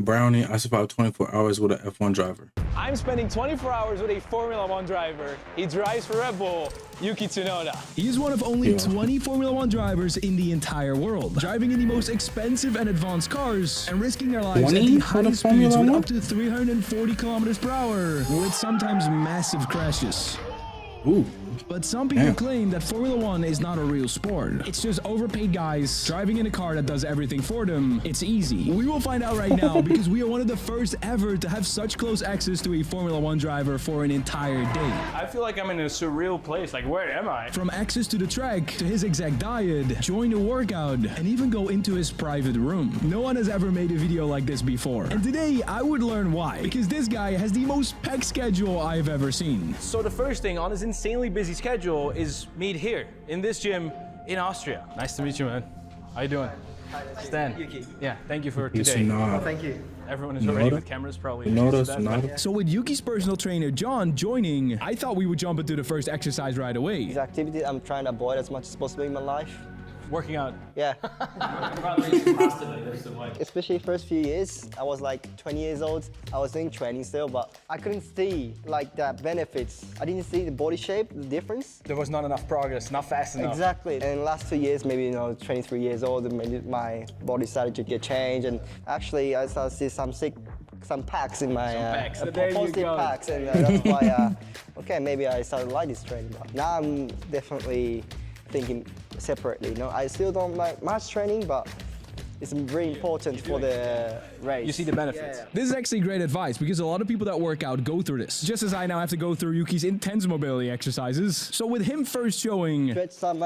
Brownie, I survived 24 hours with an F1 driver. I'm spending 24 hours with a Formula One driver. He drives for Red Bull, Yuki Tsunoda. He is one of only 20 Formula One drivers in the entire world, driving in the most expensive and advanced cars and risking their lives at the highest speeds with up to 340 kilometers per hour, with sometimes massive crashes. Ooh. But some people claim that Formula One is not a real sport. It's just overpaid guys driving in a car that does everything for them. It's easy. We will find out right now because we are one of the first ever to have such close access to a Formula One driver for an entire day. I feel like I'm in a surreal place. Like, where am I? From access to the track, to his exact diet, join a workout, and even go into his private room. No one has ever made a video like this before. And today, I would learn why. Because this guy has the most packed schedule I've ever seen. So the first thing on his insanely busy schedule is meet here in this gym in Austria. Nice to meet you, man. How you doing? Hi, Stan. Yuki. Yeah, thank you for He's today. not. Thank you. Everyone is already with cameras, probably. So with Yuki's personal trainer John joining, I thought we would jump into the first exercise right away. These activities I'm trying to avoid as much as possible in my life. Working out. Yeah. Especially first few years, I was like 20 years old. I was doing training still, but I couldn't see like the benefits. I didn't see the body shape, the difference. There was not enough progress, not fast enough. Exactly. And in the last 2 years, maybe 23 years old, maybe my body started to get changed. And actually, I started to see some packs in my positive packs, and that's why. Okay, maybe I started to like this training. But now I'm definitely thinking separately. I still don't like much training, but it's very important for the race. You see the benefits. Yeah. This is actually great advice because a lot of people that work out go through this. Just as I now have to go through Yuki's intense mobility exercises. So with him first showing... Stretch some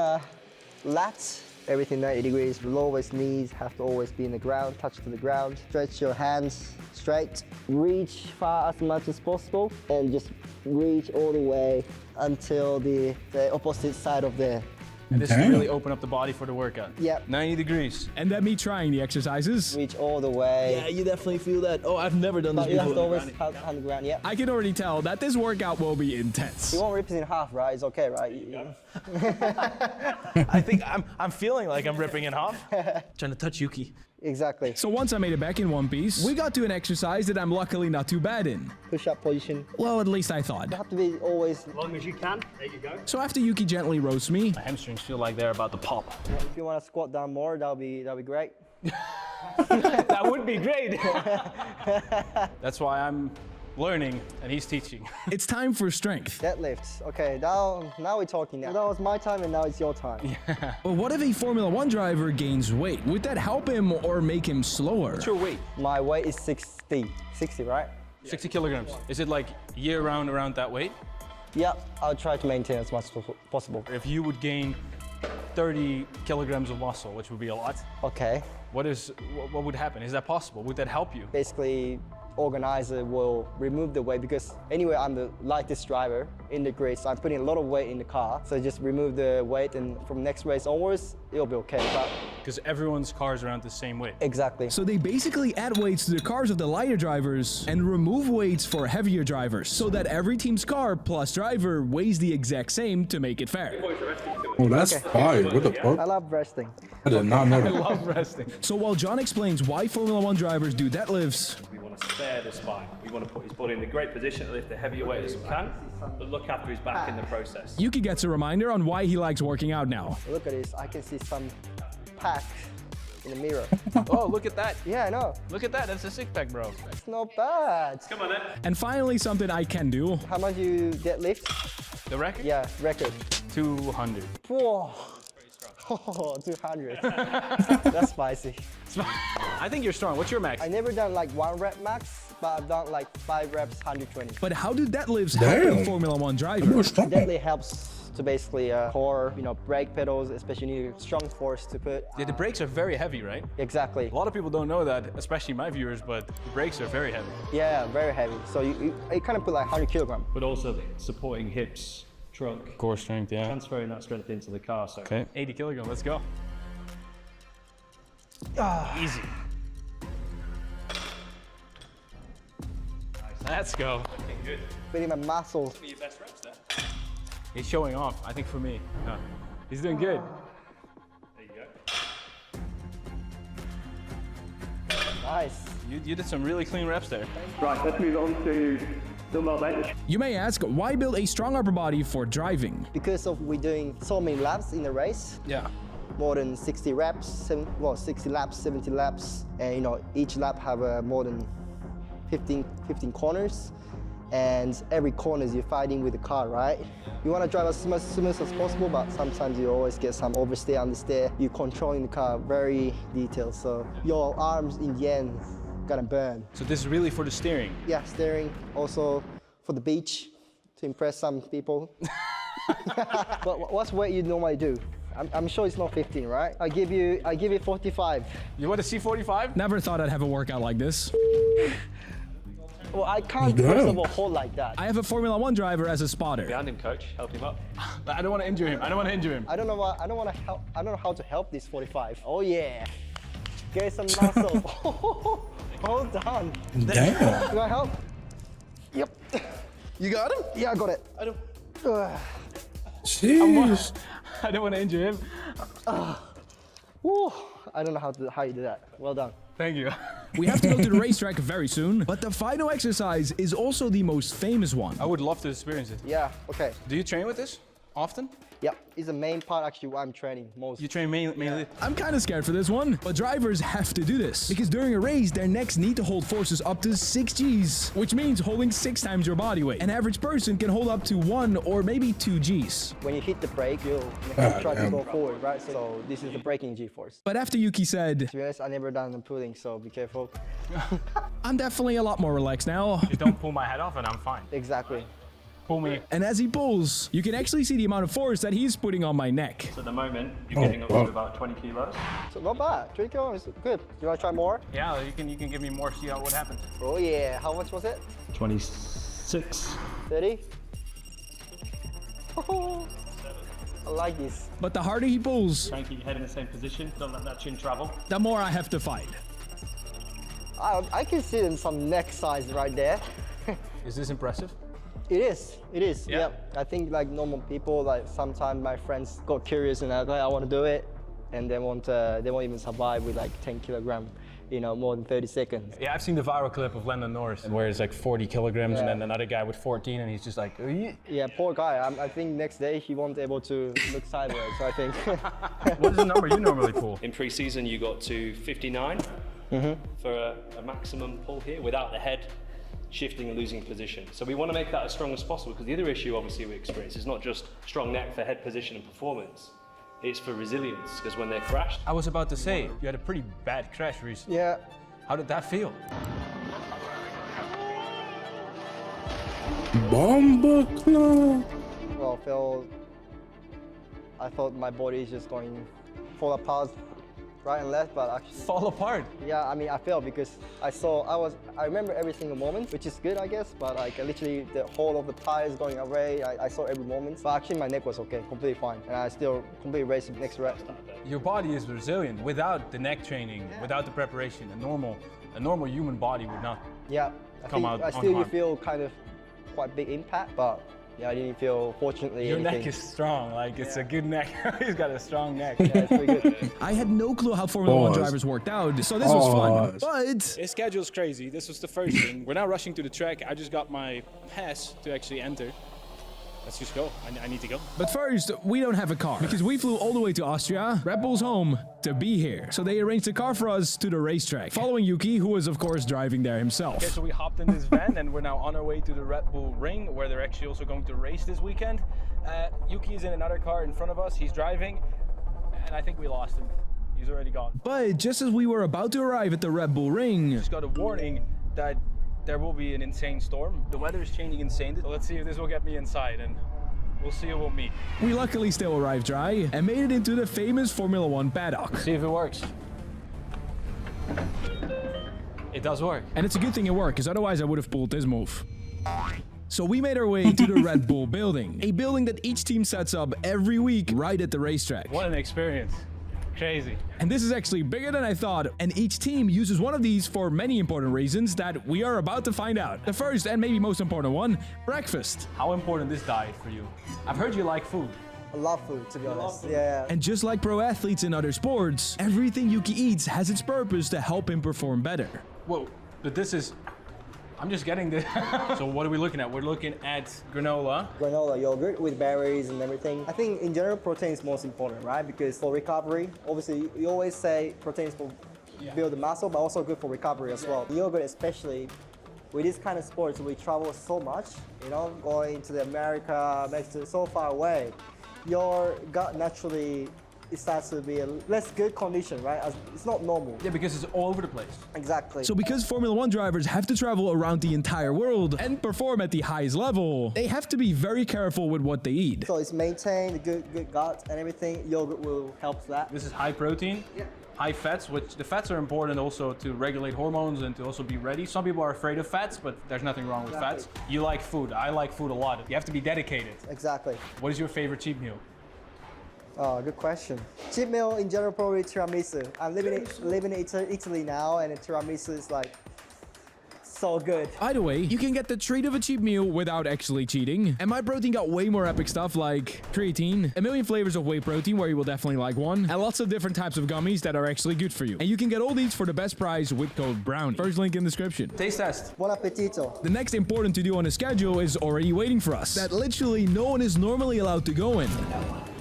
lats, everything 90 degrees, lowest knees have to always be in the ground, touch to the ground. Stretch your hands straight, reach far as much as possible, and just reach all the way until the opposite side of the... And this is to really open up the body for the workout. Yep. 90 degrees. And then me trying the exercises. Reach all the way. Yeah, you definitely feel that. Oh, I've never done this But you have to before. always have on the ground, yeah. I can already tell that this workout will be intense. You won't rip it in half, right? It's okay, right? I think I'm feeling like I'm ripping in half. Trying to touch Yuki. Exactly. So once I made it back in one piece, we got to an exercise that I'm luckily not too bad in. Push-up position. Well, at least I thought. You have to be always... As long as you can, there you go. So after Yuki gently roasts me, My hamstrings feel like they're about to pop. If you want to squat down more, that'll be great. That would be great. That's why I'm learning and he's teaching. it's time for strength. Deadlifts. Okay, now we're talking. That was my time and now it's your time. But what if a Formula One driver gains weight? Would that help him or make him slower? What's your weight? My weight is 60. 60, right? 60 kilograms. Is it like year round around that weight? Yep, I'll try to maintain as much as possible. If you would gain 30 kilograms of muscle, which would be a lot, Okay. what would happen? Is that possible? Would that help you? Basically, organizer will remove the weight because anyway, I'm the lightest driver in the grid, so I'm putting a lot of weight in the car. So just remove the weight and from next race onwards, it'll be okay. But Because everyone's car is around the same weight. exactly. So they basically add weights to the cars of the lighter drivers and remove weights for heavier drivers so that every team's car plus driver weighs the exact same to make it fair. Oh, that's fire. What the I fuck? love resting. I did not know I that. love resting. So while John explains why Formula One drivers do deadlifts, We want to spare the spine. We want to put his body in a great position to lift the heavier weight as we can, but look after his back in the process. Yuki gets a reminder on why he likes working out now. Look at this. I can see some packs in the mirror. Oh, look at that. Yeah, I know. Look at that. That's a six pack, bro. It's not bad. Come on then. And finally, something I can do. How much you deadlift? The record? Yeah, record. 200. Whoa. Oh, 200. That's spicy. I think you're strong. What's your max? I never done like 1 rep max, but I've done like 5 reps, 120. But how do deadlifts help a Damn. Formula One You driver? were strong. Definitely helps to basically core, brake pedals, especially you need strong force to put. Yeah, the brakes are very heavy, right? Exactly. A lot of people don't know that, especially my viewers, but the brakes are very heavy. Yeah, very heavy. So you kind of put like 100 kilogram. But also supporting hips, trunk, Core strength, yeah. transferring that strength into the car. So Okay. 80 kilograms, let's go. Easy. Let's go. Good. Putting my muscles. your best reps there. He's showing off, I think for me. No. He's doing good. There you go. Nice. You did some really clean reps there. Right, let's move on to dumbbell bench. You may ask, why build a strong upper body for driving? Because of we doing so many laps in the race, Yeah. more than 60 reps, 60 laps, 70 laps, and you know each lap have more than 15 corners, and every corner you're fighting with the car, right? You want to drive as smooth as possible, but sometimes you always get some oversteer, understeer. You're controlling the car very detailed, so your arms in the end gonna burn. So this is really for the steering. Yeah, steering, also for the beach to impress some people. But what's weight you normally do? I'm sure it's not 15, right? I give you 45. You want to see 45? Never thought I'd have a workout like this. Well, I can't Damn. first of all hold like that. I have a Formula 1 driver as a spotter. Behind him, coach. Help him up. I don't want to injure him. I don't want to injure him. I don't know how to help this 45. Oh yeah. Get some muscle. Hold on. Damn. Do I help? Yep. You got him? Yeah, I got it. I don't. Jeez. I don't want to injure him. Woo. I don't know how you do that. Well done. Thank you. We have to go to the racetrack very soon, but the final exercise is also the most famous one. I would love to experience it. Yeah. Okay. Do you train with this often? Yep. It's the main part actually where I'm training most. You train mainly? I'm kind of scared for this one, but drivers have to do this because during a race, their necks need to hold forces up to 6 Gs, which means holding 6 times your body weight. An average person can hold up to 1 or maybe 2 Gs. When you hit the brake, you'll try to go forward, right? So this is the braking G-force. But after Yuki said, To be honest, I never done the pulling, so be careful. I'm definitely a lot more relaxed now. You don't pull my head off and I'm fine. Exactly. Pull me. And as he pulls, you can actually see the amount of force that he's putting on my neck. So at the moment, you're getting up to about 20 kilos. So not bad. 3 kilos is good. You want to try more? Yeah, you can give me more, see what happens. Oh yeah. How much was it? 26. 30? I like this. But the harder he pulls, Try and keep your head in the same position. Don't let that chin travel. the more I have to fight. I can see some neck size right there. Is this impressive? It is. Yeah. Yep. I think like normal people, like sometimes my friends got curious and like, I want to do it, and they won't even survive with like 10 kilogram, more than 30 seconds. Yeah, I've seen the viral clip of Landon Norris where it's like 40 kilograms and Yeah. then another guy with 14 and he's just like, Yeah, poor guy. I think next day he won't be able to look sideways. I think. what is the number you normally pull? In pre-season, you got to 59 for a maximum pull here without the head shifting and losing position. So we want to make that as strong as possible because the other issue obviously we experience is not just strong neck for head position and performance, it's for resilience because when they're crashed. I was about to say, you had a pretty bad crash recently. Yeah. How did that feel? Bomba Club. Well, I thought my body is just going to fall apart right and left, but actually, Fall apart. yeah, I mean, I felt because I remember every single moment, which is good, I guess, but like literally the whole of the tires going away, I saw every moment. But actually my neck was okay, completely fine, and I still completely raced the next rep. Your body is resilient without the neck training, without the preparation. A normal human body would not. Yeah, Come out I still you unharmed. feel kind of quite big impact, but yeah, I didn't feel, fortunately, Your anything. neck is strong, like it's a good neck. He's got a strong neck. Yeah, it's pretty good. I had no clue how Formula 1 Pause. drivers worked out, so this was fun. Pause. But His schedule's crazy. This was the first thing. We're now rushing to the track. I just got my pass to actually enter. Let's just go. I need to go. But first, we don't have a car because we flew all the way to Austria, Red Bull's home, to be here. So they arranged a car for us to the racetrack, following Yuki, who was of course driving there himself. Okay, so we hopped in this van and we're now on our way to the Red Bull Ring, where they're actually also going to race this weekend. Yuki is in another car in front of us. He's driving, and I think we lost him. He's already gone. But just as we were about to arrive at the Red Bull Ring, Just got a warning that there will be an insane storm. The weather is changing insane. So let's see if this will get me inside, and we'll see who we'll meet. we luckily still arrived dry and made it into the famous Formula 1 paddock. See if it works. It does work. And it's a good thing it worked, because otherwise I would have pulled this move. So we made our way to the Red Bull building, a building that each team sets up every week right at the racetrack. What an experience. Crazy. And this is actually bigger than I thought, and each team uses one of these for many important reasons that we are about to find out. The first and maybe most important one, breakfast. How important is diet for you? I've heard you like food. I love food, to be honest. Yeah. And just like pro athletes in other sports, everything Yuki eats has its purpose to help him perform better. Whoa, but this is. I'm just getting this. So what are we looking at? We're looking at granola. Granola yogurt with berries and everything. I think in general protein is most important, right? Because for recovery, obviously you always say protein is for build the muscle, but also good for recovery as well. Yogurt especially, with this kind of sports, we travel so much, you know, going to the America, Mexico, so far away. Your gut naturally it starts to be a less good condition, right? It's not normal. Yeah, because it's all over the place. Exactly. So because Formula One drivers have to travel around the entire world and perform at the highest level, they have to be very careful with what they eat. So it's maintain the good gut and everything. Yogurt will help that. This is high protein, high fats, which the fats are important also to regulate hormones and to also be ready. Some people are afraid of fats, but there's nothing wrong with fats. You like food. I like food a lot. You have to be dedicated. Exactly. What is your favorite cheat meal? Oh, good question. Cheat meal in general, probably tiramisu. I'm living in Italy now, and tiramisu is like so good. Either way, you can get the treat of a cheap meal without actually cheating. And My Protein got way more epic stuff like creatine, a million flavors of whey protein where you will definitely like one, and lots of different types of gummies that are actually good for you. And you can get all these for the best price with code BROWNIE. First link in description. Taste test. Buon appetito. The next important to do on the schedule is already waiting for us, that literally no one is normally allowed to go in.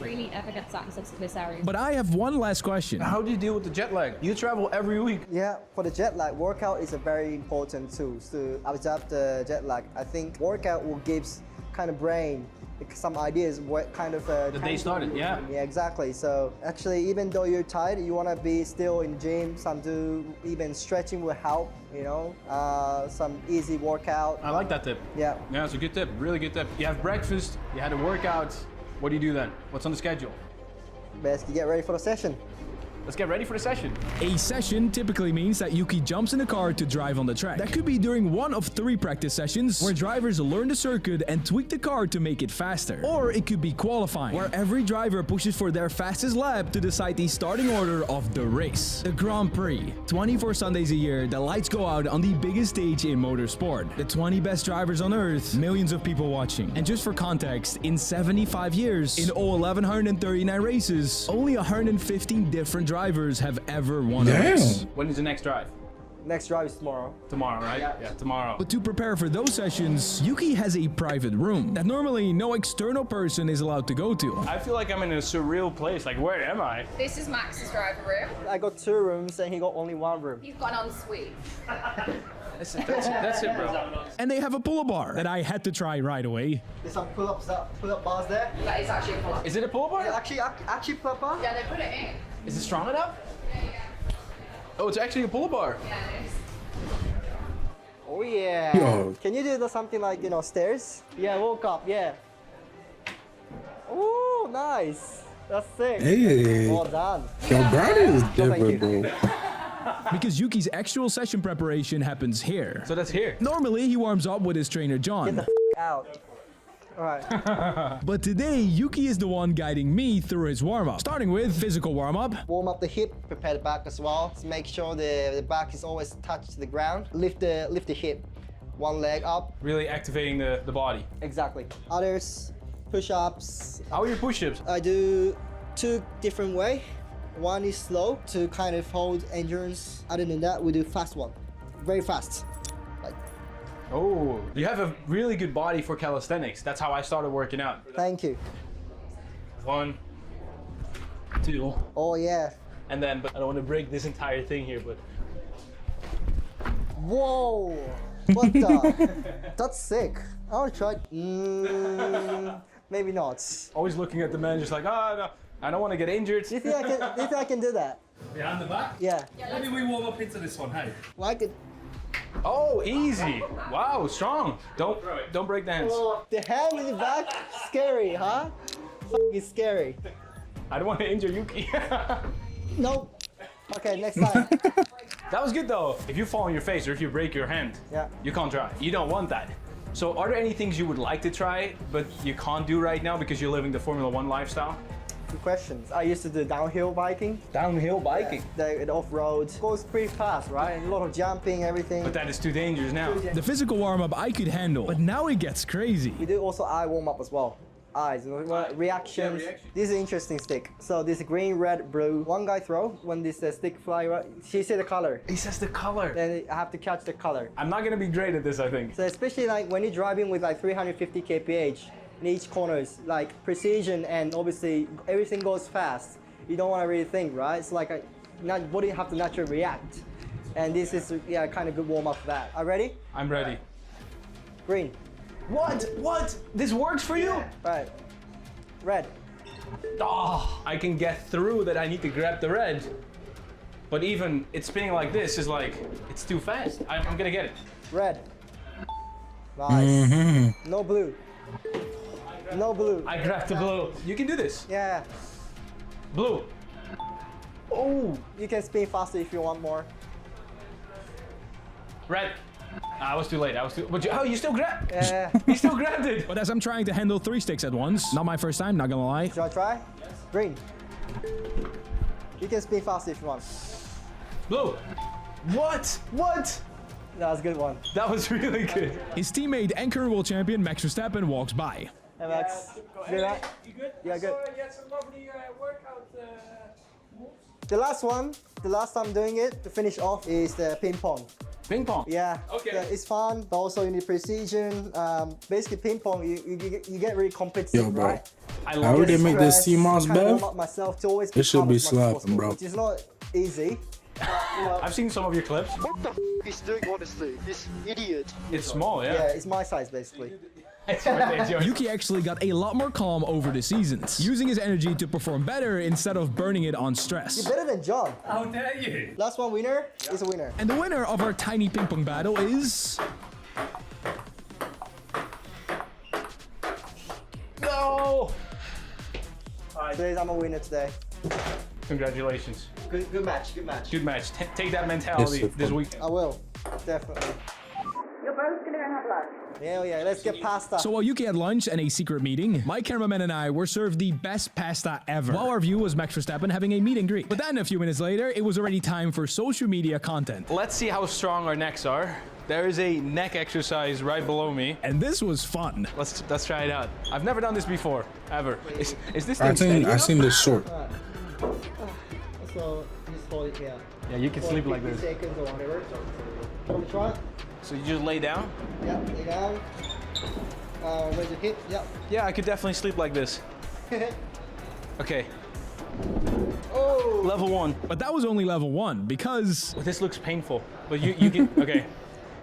Really epic access to this area. But I have one last question. How do you deal with the jet lag? You travel every week. Yeah, for the jet lag, workout is a very important tool to adapt the jet lag. I think workout will give kind of brain some ideas what kind of The day started, yeah. Yeah, exactly. So actually, even though you're tired, you want to be still in the gym. Some do even stretching will help. You know, some easy workout. I like that tip. Yeah. Yeah, it's a good tip. Really good tip. You have breakfast. You had a workout. What do you do then? What's on the schedule? Basically, get ready for the session. Let's get ready for the session. A session typically means that Yuki jumps in the car to drive on the track. That could be during one of 3 practice sessions, where drivers learn the circuit and tweak the car to make it faster. Or it could be qualifying, where every driver pushes for their fastest lap to decide the starting order of the race. The Grand Prix. 24 Sundays a year, the lights go out on the biggest stage in motorsport. The 20 best drivers on Earth, millions of people watching. And just for context, in 75 years, in all 1,139 races, only 115 different drivers have ever won a race. When is the next drive? Next drive is tomorrow. Tomorrow, right? Yeah, tomorrow. But to prepare for those sessions, Yuki has a private room that normally no external person is allowed to go to. I feel like I'm in a surreal place. Like, where am I? This is Max's driver room. I got 2 rooms and he got only 1 room. You've got an ensuite. That's it, bro. And they have a pull-up bar that I had to try right away. There's some pull-up bars there. That is actually a pull-up. Is it a pull-up bar? Actually pull-up bar. Yeah, they put it in. Is it strong enough? Oh, it's actually a pull-up bar. Yeah, it is. Oh yeah. Yo. Can you do something like, you know, stairs? Yeah, walk up, yeah. Oh, nice. That's sick. Hey. Well done. Yo, Brownie is No, thank you. different, bro. Because Yuki's actual session preparation happens here. So that's here. Normally, he warms up with his trainer John. Out. All right. But today, Yuki is the one guiding me through his warm-up. Starting with physical warm-up. Warm up the hip, prepare the back as well. Just make sure the back is always touched to the ground. Lift the hip. One leg up. Really activating the body. Exactly. Others, push-ups. How are your push-ups? I do 2 different way. One is slow to kind of hold endurance. Other than that, we do fast one. Very fast. Like, Oh, you have a really good body for calisthenics. That's how I started working out. thank you. 1, 2, Oh yeah. and then, but I don't want to break this entire thing here, but Whoa. What the? That's sick. I'll try. Maybe not. always looking at the man just like, oh, no, I don't want to get injured. Do you think I can do that? Behind the back? Yeah. Maybe we warm up into this one, hey? Well, I could. Oh, easy. Wow, strong. Don't break the hands. Oh, the hand in the back, scary, huh? It's scary. I don't want to injure Yuki. Nope. Okay, next time. That was good though. If you fall on your face or if you break your hand, Yeah. you can't try. You don't want that. So are there any things you would like to try, but you can't do right now because you're living the Formula One lifestyle? Two questions. I used to do downhill biking. Downhill biking. The off-road goes pretty fast, right? And a lot of jumping, everything. But that is too dangerous now. The physical warm-up I could handle, but now it gets crazy. We do also eye warm-up as well. eyes, reactions. This is an interesting stick. So this green, red, blue. One guy throw when this stick fly. She said the color. He says the color. Then I have to catch the color. I'm not gonna be great at this, I think. So especially like when you're driving with like 350 kph in each corners, like precision and obviously everything goes fast. You don't want to really think, right? It's like body have to naturally react. And this is kind of good warm up for that. Are you ready? I'm ready. Green. What? This works for you? Right. Red. Oh, I can get through that I need to grab the red. But even it spinning like this is like, it's too fast. I'm gonna get it. Red. Nice. No blue. No blue. I grabbed the blue. You can do this. Yeah. Blue. Oh. You can spin faster if you want more. Red. I was too late. You still grabbed? Yeah. You still grabbed it. But as I'm trying to handle 3 sticks at once, not my first time, not gonna lie. Should I try? Green. You can spin faster if you want. Blue. What? That was a good one. That was really good. His teammate and current world champion Max Verstappen walks by. Hey Max. You right? You good? Yeah, good. You had some lovely workout moves. The last time doing it to finish off is the ping pong. Ping pong. Yeah. Okay. Yeah, it's fun, but also you need precision. Basically, ping pong, you get really competitive, Yo, bro. right? I How love would it. they make this Stress, CMOS, kind of Bev? warm up myself to always It should calm be as much as slapping, possible, bro. Which is not easy. I've seen some of your clips. What the is doing honestly? This idiot. It's small, Yeah, yeah. it's my size basically. It's ridiculous. Yuki actually got a lot more calm over the seasons, using his energy to perform better instead of burning it on stress. You're better than John. How dare you? Last one winner is a winner. And the winner of our tiny ping pong battle is... Go! Today I'm a winner today. Congratulations. Good match, good match. Good match. Take that mentality Yes, this week. I will, definitely. You're both gonna go have lunch. Hell yeah, let's get pasta. So while Yuki had lunch and a secret meeting, my cameraman and I were served the best pasta ever, while our view was Max Verstappen having a meet and greet. But then a few minutes later, it was already time for social media content. Let's see how strong our necks are. There is a neck exercise right below me. And this was fun. Let's try it out. I've never done this before, ever. Is this I thing steady seen enough? this short. So just hold it here. Yeah, you can For sleep like 50 this. seconds or whatever. Want to try it? So you just lay down? Yeah, lay down. Raise your hip. Yeah. Yeah, I could definitely sleep like this. Okay, Oh. level 1. But that was only level 1, because... Well, this looks painful, but you can, okay.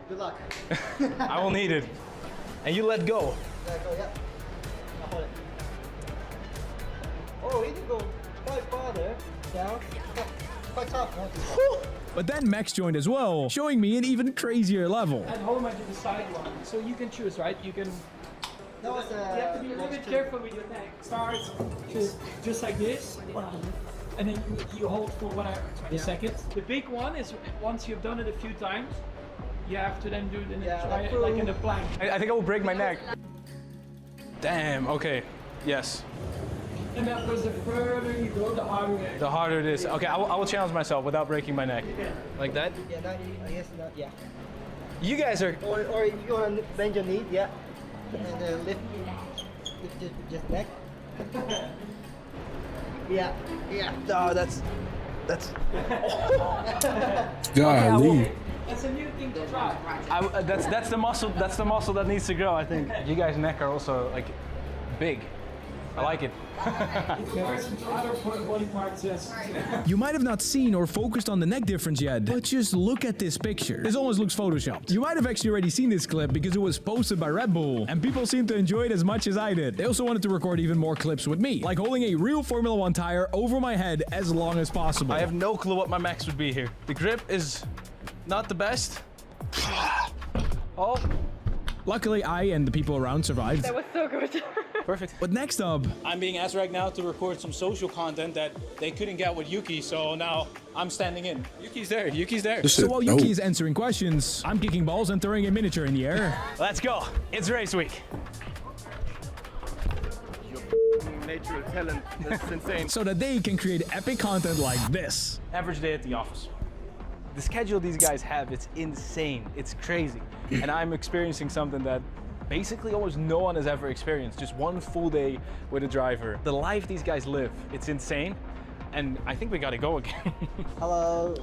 Good luck. I will need it. And you let go. There you go. Yeah. Now hold it. Oh, you can go quite farther down. Quite tough. But then Max joined as well, showing me an even crazier level. At home I did the side one, so you can choose, right? You can. That was You have to be a little bit careful with your neck. Start just like this, and then you hold for whatever 20 seconds. The big one is once you've done it a few times, you have to then do the try it like in the plank. I think I will break my neck. Damn, okay. Yes. And then because the further you go, the harder it is. The harder it is. Okay, I will challenge myself without breaking my neck. Like that? Yeah, that, I guess that, yeah. You guys are... Or if you want to bend your knee, yeah. And lift just neck. Yeah, yeah. No, that's... Golly. That's a new thing to try. That's the muscle. That's the muscle that needs to grow. I think. You guys' neck are also like big. I like it. There are some other body parts, yes. You might have not seen or focused on the neck difference yet, but just look at this picture. This almost looks photoshopped. You might have actually already seen this clip because it was posted by Red Bull, and people seemed to enjoy it as much as I did. They also wanted to record even more clips with me, like holding a real Formula 1 tire over my head as long as possible. I have no clue what my max would be here. The grip is not the best. Oh, Luckily, I and the people around survived. That was so good. perfect. But next up, I'm being asked right now to record some social content that they couldn't get with Yuki, so now I'm standing in. Yuki's there. Yuki's there. This so shit while dope. Yuki is answering questions, I'm kicking balls and throwing a miniature in the air. Let's go. It's race week. Nature of talent. That's insane. So that they can create epic content like this. Average day at the office. The schedule these guys have, it's insane. It's crazy. And I'm experiencing something that basically almost no one has ever experienced. Just one full day with a driver. The life these guys live, it's insane. And I think we gotta go again. Hello.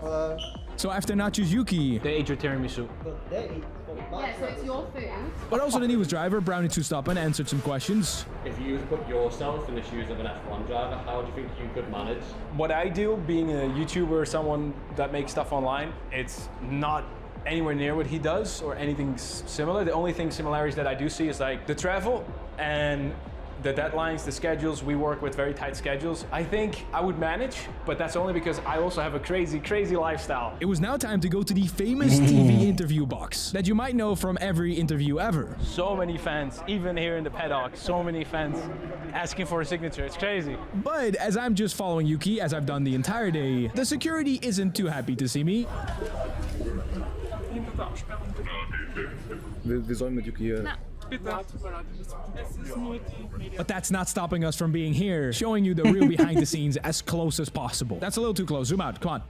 Hello. So after Nacho's Yuki, They ate your tiramisu. Yeah, so it's your food. but also the newest driver, Brownie Verstappen, answered some questions. If you put yourself in the shoes of an F1 driver, how do you think you could manage? What I do, being a YouTuber, someone that makes stuff online, it's not anywhere near what he does or anything similar. The only similarities that I do see is like the travel and the deadlines, the schedules. We work with very tight schedules. I think I would manage, but that's only because I also have a crazy, crazy lifestyle. It was now time to go to the famous TV interview box that you might know from every interview ever. So many fans, even here in the paddock, so many fans asking for a signature. It's crazy. But as I'm just following Yuki, as I've done the entire day, the security isn't too happy to see me. Wir sollen mit Yuki hier. But that's not stopping us from being here, showing you the real behind the scenes as close as possible. That's a little too close. Zoom out. Come on.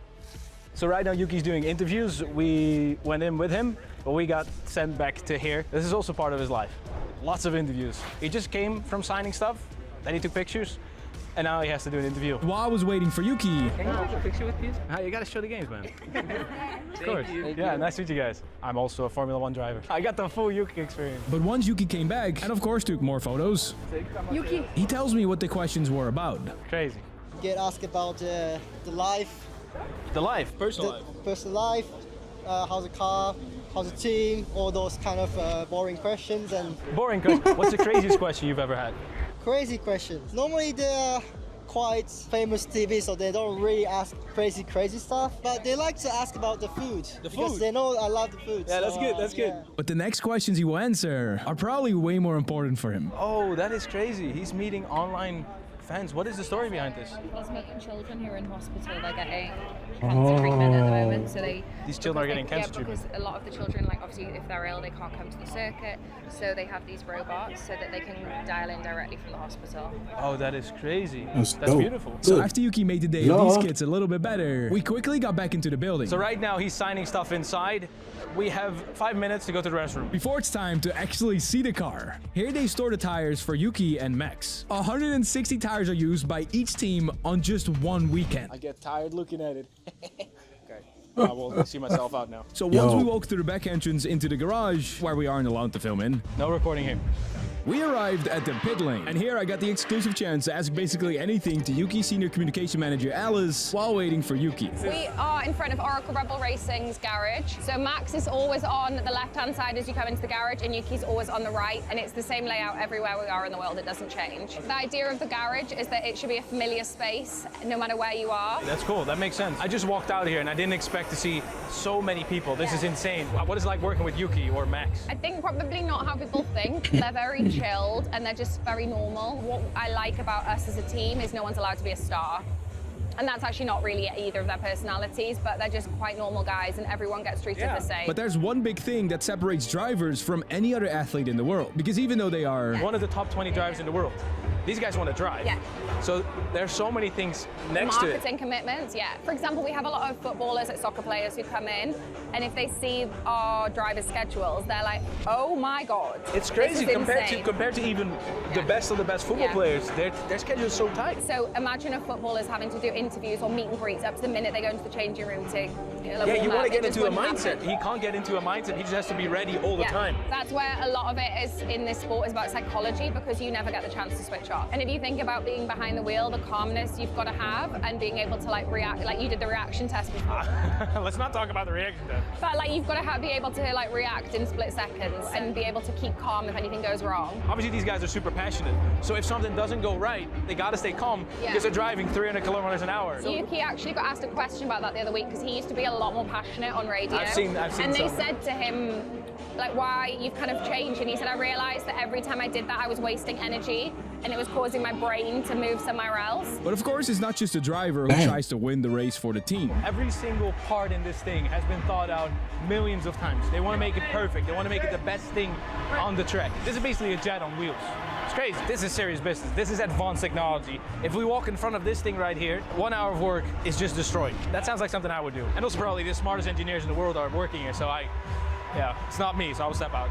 So right now Yuki's doing interviews. We went in with him, but we got sent back to here. This is also part of his life. Lots of interviews. He just came from signing stuff, then he took pictures, and now he has to do an interview. While I was waiting for Yuki, Can you take a picture with me? You gotta show the games, man. Of course. Yeah, nice to meet you guys. I'm also a Formula 1 driver. I got the full Yuki experience. but once Yuki came back, and of course took more photos, Yuki. he tells me what the questions were about. Crazy. Get asked about the life, The life, personal the life. personal life, how's the car, how's the team, all those kind of boring questions and Boring question. What's the craziest question you've ever had? crazy questions. Normally they're quite famous TV, so they don't really ask crazy stuff, but they like to ask about the food. Because food. they know I love the food. Yeah, that's so, good, that's good. yeah. But the next questions he will answer are probably way more important for him. Oh, that is crazy. He's meeting online fans. What is the story behind this? He's meeting children who are in hospital. They're getting cancer treatment at the moment. So These children are getting cancer Yeah, because a lot of the children, like obviously if they're ill, they can't come to the circuit. So they have these robots so that they can dial in directly from the hospital. Oh, that is crazy. That's That's dope. beautiful. So Good. after Yuki made the day of these kids a little bit better, we quickly got back into the building. So right now he's signing stuff inside. We have 5 minutes to go to the restroom. Before it's time to actually see the car. Here they store the tires for Yuki and Max. 160 tires are used by each team on just one weekend. I get tired looking at it. Okay. I will see myself out now. So once we walk through the back entrance into the garage, where we aren't allowed to film in, No recording here. we arrived at the pit lane. And here I got the exclusive chance to ask basically anything to Yuki's senior communication manager Alice while waiting for Yuki. We are in front of Oracle Red Bull Racing's garage. So Max is always on the left-hand side as you come into the garage, and Yuki's always on the right, and it's the same layout everywhere we are in the world. It doesn't change. The idea of the garage is that it should be a familiar space, no matter where you are. That's cool. That makes sense. I just walked out here and I didn't expect to see so many people. This is insane. What is it like working with Yuki or Max? I think probably not how people think. They're very chilled and they're just very normal. What I like about us as a team is no one's allowed to be a star. And that's actually not really either of their personalities, but they're just quite normal guys and everyone gets treated the same. But there's one big thing that separates drivers from any other athlete in the world. Because even though they are One of the top 20 drivers in the world. These guys want to drive. Yeah. So there's so many things next to it. Marketing commitments, yeah. For example, we have a lot of footballers, like soccer players who come in, and if they see our drivers' schedules, they're like, oh my God. It's this crazy is compared insane." to even the best of the best football Yeah. players. Their schedule is so tight. So imagine a footballer's having to do interviews or meet and greets up to the minute they go into the changing room to Yeah, you want to get into a mindset. He can't get into a mindset. He just has to be ready all the time. That's where a lot of it is in this sport is about psychology, because you never get the chance to switch off. And if you think about being behind the wheel, the calmness you've got to have, and being able to like react, like you did the reaction test before. Let's not talk about the reaction test. But like you've got to be able to like react in split seconds and be able to keep calm if anything goes wrong. Obviously, these guys are super passionate. So if something doesn't go right, they got to stay calm because they're driving 300 kilometers an hour. Yuki actually got asked a question about that the other week because he used to be a lot more passionate on radio. I've seen And they some. said to him, like, why you've kind of changed. And he said, I realized that every time I did that, I was wasting energy and it was causing my brain to move somewhere else. But of course, it's not just the driver who tries to win the race for the team. Every single part in this thing has been thought out millions of times. They want to make it perfect. They want to make it the best thing on the track. This is basically a jet on wheels. It's crazy. This is serious business. This is advanced technology. If we walk in front of this thing right here, 1 hour of work is just destroyed. That sounds like something I would do. And also probably the smartest engineers in the world are working here, so yeah, it's not me, so I'll step out.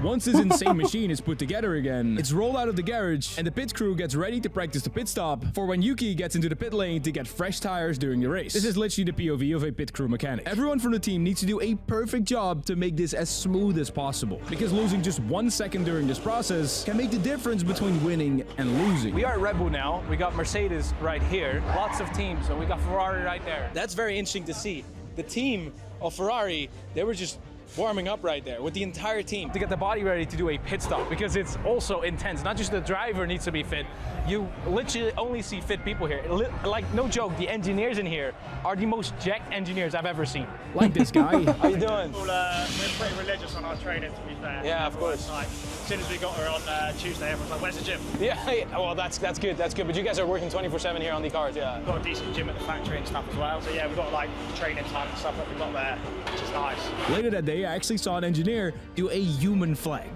Once this insane machine is put together again, it's rolled out of the garage and the pit crew gets ready to practice the pit stop for when Yuki gets into the pit lane to get fresh tires during the race. This is literally the POV of a pit crew mechanic. Everyone from the team needs to do a perfect job to make this as smooth as possible, because losing just 1 second during this process can make the difference between winning and losing. We are at Red Bull now. We got Mercedes right here. Lots of teams. So we got Ferrari right there. That's very interesting to see. The team of Ferrari, they were just warming up right there with the entire team. To get the body ready to do a pit stop, because it's also intense. Not just the driver needs to be fit. You literally only see fit people here. Like, no joke, the engineers in here are the most jacked engineers I've ever seen. Like this guy. How you doing? We're pretty religious on our training, to be fair. Yeah, of course. Like, as soon as we got her on Tuesday, everyone's like, where's the gym? Yeah, well, that's good. But you guys are working 24/7 here on the cars, yeah. We've got a decent gym at the factory and stuff as well. So yeah, we've got like training time and stuff that we've got there, which is nice. Later that day, I actually saw an engineer do a human flag.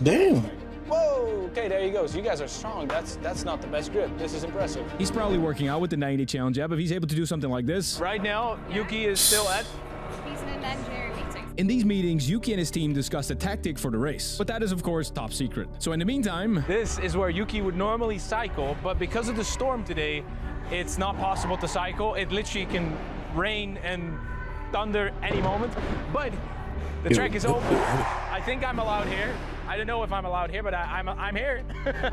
Damn. Whoa, okay, there you go. So you guys are strong. That's not the best grip. This is impressive. He's probably working out with the 90-day challenge app if he's able to do something like this. Right now, Yuki is still at... He's in an engineering meeting. In these meetings, Yuki and his team discuss the tactic for the race, but that is of course top secret. So in the meantime, This is where Yuki would normally cycle, but because of the storm today, it's not possible to cycle. It literally can rain and thunder any moment, but the track is open. I think I'm allowed here. I don't know if I'm allowed here, but I'm here.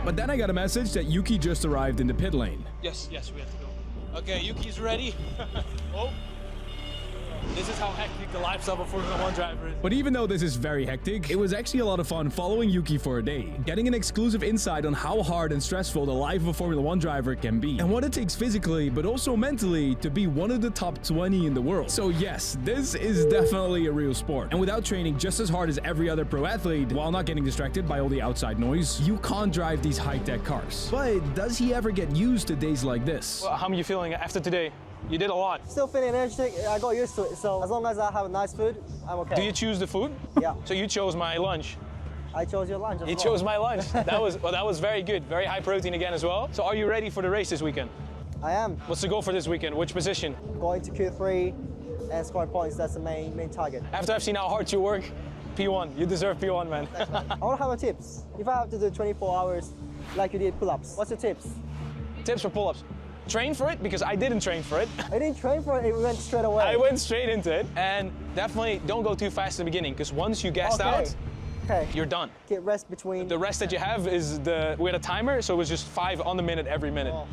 but then I got a message that Yuki just arrived in the pit lane. Yes, we have to go. Okay, Yuki's ready. Oh. This is how hectic the lifestyle of a Formula 1 driver is. But even though this is very hectic, it was actually a lot of fun following Yuki for a day, getting an exclusive insight on how hard and stressful the life of a Formula 1 driver can be, and what it takes physically, but also mentally, to be one of the top 20 in the world. So yes, this is definitely a real sport. And without training just as hard as every other pro athlete, while not getting distracted by all the outside noise, you can't drive these high-tech cars. But does he ever get used to days like this? Well, how are you feeling after today? You did a lot. Still feeling energetic. I got used to it. So as long as I have nice food, I'm okay. Do you choose the food? Yeah. So you chose my lunch. I chose your lunch as You well. chose my lunch. That was very good. Very high protein again as well. So are you ready for the race this weekend? I am. What's the goal for this weekend? Which position? Going to Q3 and scoring points. That's the main target. After I've seen how hard you work, P1. You deserve P1, man. I want to have a tips. If I have to do 24 hours like you did pull-ups, what's your tips? Tips for pull-ups. Train for it, because I didn't train for it. I didn't train for it, it went straight away. I went straight into it. And definitely don't go too fast in the beginning, because once you gassed out, you're done. Get rest between. The rest that you have is we had a timer, so it was just 5 on the minute every minute. Oh.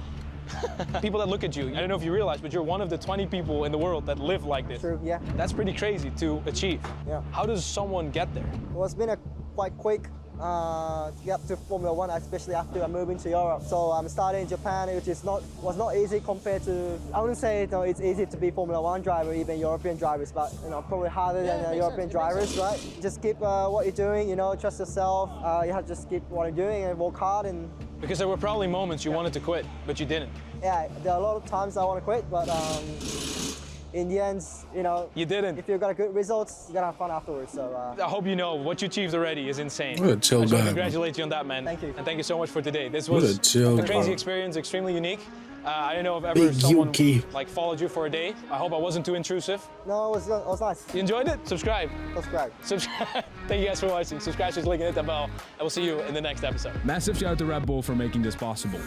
People that look at you, I don't know if you realize, but you're one of the 20 people in the world that live like this. True, yeah. That's pretty crazy to achieve. Yeah. How does someone get there? Well, it's been a quite quick to get up to Formula 1, especially after I moved into Europe. So I'm starting in Japan, which was not easy compared to, I wouldn't say it's easy to be Formula 1 driver, even European drivers, but probably harder than European drivers, right? Just keep what you're doing, trust yourself. You have to just keep what you're doing and work hard. And because there were probably moments you wanted to quit, but you didn't. Yeah, there are a lot of times I want to quit, but in the end, you didn't. If you've got good results, you're gonna have fun afterwards. So I hope you know what you achieved already is insane. What a chill I just want guy, to congratulate you on that, man. Thank you. And thank you so much for today. This What was a chill a crazy guy. experience, extremely unique. I don't know if ever Big someone Yuki. followed you for a day. I hope I wasn't too intrusive. No, it was nice. You enjoyed it? Subscribe. Subscribe. Thank you guys for watching. Subscribe to the link and hit that bell. I will see you in the next episode. Massive shout out to Red Bull for making this possible.